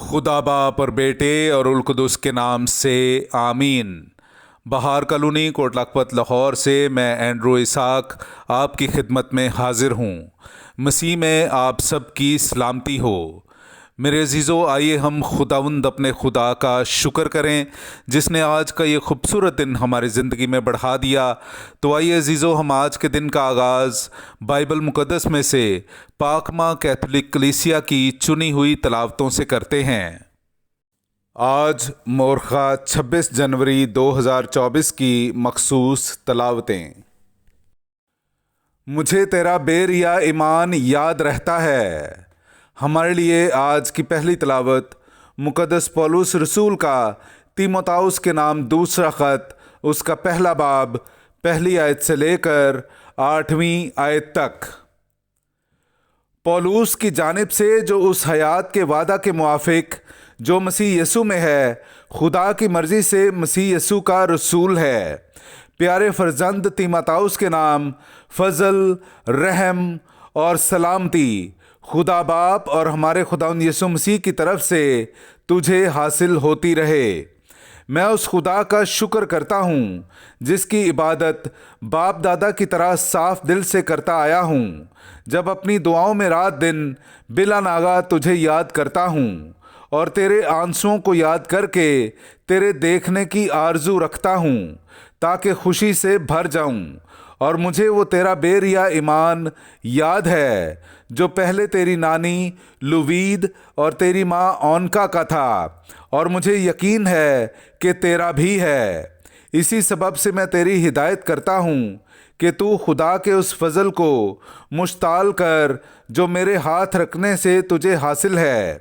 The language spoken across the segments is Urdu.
خدا باپ اور بیٹے اور القدس کے نام سے آمین۔ بہار کالونی، کوٹ لکھپت، لاہور سے میں اینڈرو اسحاق آپ کی خدمت میں حاضر ہوں۔ مسیح میں آپ سب کی سلامتی ہو۔ میرے عزیزو، آئیے ہم خداوند اپنے خدا کا شکر کریں جس نے آج کا یہ خوبصورت دن ہماری زندگی میں بڑھا دیا۔ تو آئیے عزیزو، ہم آج کے دن کا آغاز بائبل مقدس میں سے پاک ماں کیتھولک کلیسیا کی چنی ہوئی تلاوتوں سے کرتے ہیں۔ آج مورخہ 26 جنوری 2024 کی مخصوص تلاوتیں۔ مجھے تیرا بے ریا ایمان یاد رہتا ہے۔ ہمارے لیے آج کی پہلی تلاوت مقدس پولس رسول کا تیموتھاؤس کے نام دوسرا خط، اس کا پہلا باب، پہلی آیت سے لے کر 8ویں آیت تک۔ پولس کی جانب سے، جو اس حیات کے وعدہ کے موافق جو مسیح یسوع میں ہے، خدا کی مرضی سے مسیح یسوع کا رسول ہے، پیارے فرزند تیموتھاؤس کے نام فضل، رحم اور سلامتی خدا باپ اور ہمارے خداوند یسوع مسیح کی طرف سے تجھے حاصل ہوتی رہے۔ میں اس خدا کا شکر کرتا ہوں جس کی عبادت باپ دادا کی طرح صاف دل سے کرتا آیا ہوں، جب اپنی دعاؤں میں رات دن بلا ناغہ تجھے یاد کرتا ہوں اور تیرے آنسوؤں کو یاد کر کے تیرے دیکھنے کی آرزو رکھتا ہوں تاکہ خوشی سے بھر جاؤں۔ اور مجھے وہ تیرا بے ریا ایمان یاد ہے جو پہلے تیری نانی لوید اور تیری ماں اونکا کا تھا، اور مجھے یقین ہے کہ تیرا بھی ہے۔ اسی سبب سے میں تیری ہدایت کرتا ہوں کہ تو خدا کے اس فضل کو مشتعل کر جو میرے ہاتھ رکھنے سے تجھے حاصل ہے،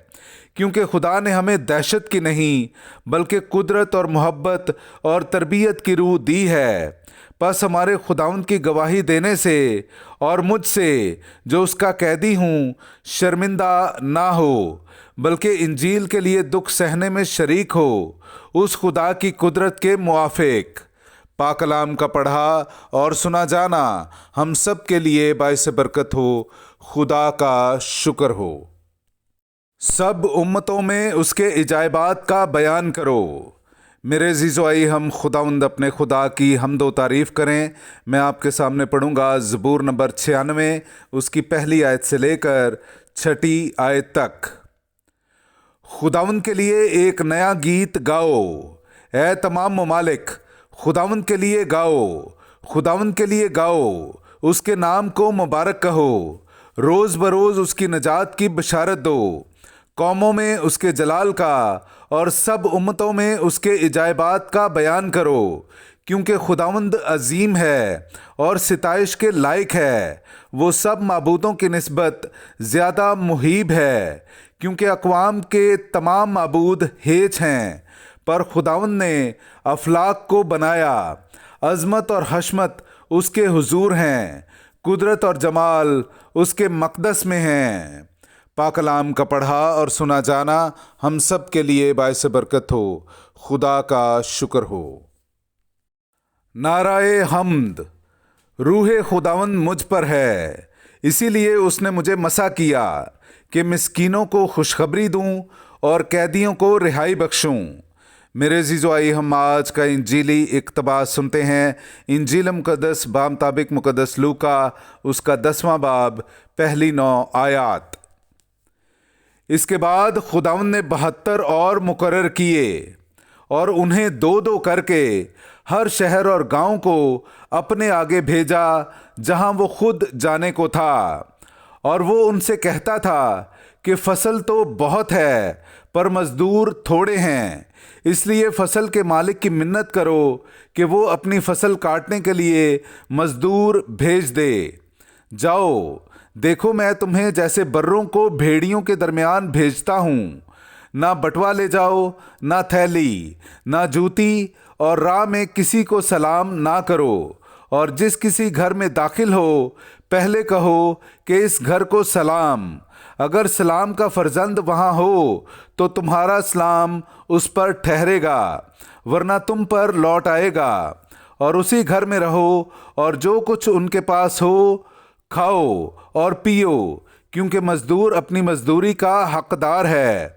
کیونکہ خدا نے ہمیں دہشت کی نہیں بلکہ قدرت اور محبت اور تربیت کی روح دی ہے۔ پس ہمارے خداوند کی گواہی دینے سے اور مجھ سے جو اس کا قیدی ہوں شرمندہ نہ ہو، بلکہ انجیل کے لیے دکھ سہنے میں شریک ہو، اس خدا کی قدرت کے موافق۔ پاک کلام کا پڑھا اور سنا جانا ہم سب کے لیے باعث برکت ہو۔ خدا کا شکر ہو۔ سب امتوں میں اس کے عجائبات کا بیان کرو۔ میرے عزیزو، آئیے ہم خداوند اپنے خدا کی حمد و تعریف کریں۔ میں آپ کے سامنے پڑھوں گا زبور نمبر 96، اس کی پہلی آیت سے لے کر 6 آیت تک۔ خداوند کے لیے ایک نیا گیت گاؤ، اے تمام ممالک، خداوند کے لیے گاؤ، خداوند کے لیے گاؤ، اس کے نام کو مبارک کہو، روز بروز اس کی نجات کی بشارت دو، قوموں میں اس کے جلال کا اور سب امتوں میں اس کے عجائبات کا بیان کرو، کیونکہ خداوند عظیم ہے اور ستائش کے لائق ہے، وہ سب معبودوں کی نسبت زیادہ مہیب ہے، کیونکہ اقوام کے تمام معبود ہیچ ہیں، پر خداوند نے افلاک کو بنایا، عظمت اور حشمت اس کے حضور ہیں، قدرت اور جمال اس کے مقدس میں ہیں۔ پاک کلام کا پڑھا اور سنا جانا ہم سب کے لیے باعث برکت ہو۔ خدا کا شکر ہو۔ نعرہ حمد۔ روح خداوند مجھ پر ہے، اسی لیے اس نے مجھے مسا کیا کہ مسکینوں کو خوشخبری دوں اور قیدیوں کو رہائی بخشوں۔ میرے عزیزو، آئیے ہم آج کا انجیلی اقتباس سنتے ہیں۔ انجیل مقدس بامطابق مقدس لوکا، اس کا 10واں باب، پہلی 9 آیات۔ اس کے بعد خداوند نے 72 اور مقرر کیے اور انہیں 2 کر کے ہر شہر اور گاؤں کو اپنے آگے بھیجا جہاں وہ خود جانے کو تھا، اور وہ ان سے کہتا تھا کہ فصل تو بہت ہے پر مزدور تھوڑے ہیں، اس لیے فصل کے مالک کی منت کرو کہ وہ اپنی فصل کاٹنے کے لیے مزدور بھیج دے۔ جاؤ، دیکھو میں تمہیں جیسے بروں کو بھیڑیوں کے درمیان بھیجتا ہوں، نہ بٹوا لے جاؤ، نہ تھیلی، نہ جوتی، اور راہ میں کسی کو سلام نہ کرو، اور جس کسی گھر میں داخل ہو پہلے کہو کہ اس گھر کو سلام۔ اگر سلام کا فرزند وہاں ہو تو تمہارا سلام اس پر ٹھہرے گا، ورنہ تم پر لوٹ آئے گا، اور اسی گھر میں رہو، اور جو کچھ ان کے پاس ہو کھاؤ اور پیو، کیونکہ مزدور اپنی مزدوری کا حقدار ہے۔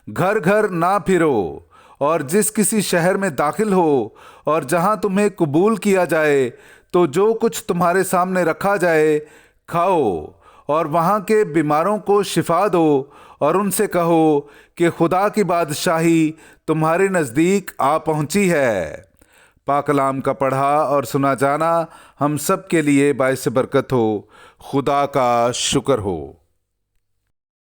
گھر گھر نہ پھرو، اور جس کسی شہر میں داخل ہو اور جہاں تمہیں قبول کیا جائے تو جو کچھ تمہارے سامنے رکھا جائے کھاؤ، اور وہاں کے بیماروں کو شفا دو، اور ان سے کہو کہ خدا کی بادشاہی تمہارے نزدیک آ پہنچی ہے۔ پاک کلام کا پڑھا اور سنا جانا ہم سب کے لیے باعث برکت ہو۔ خدا کا شکر ہو۔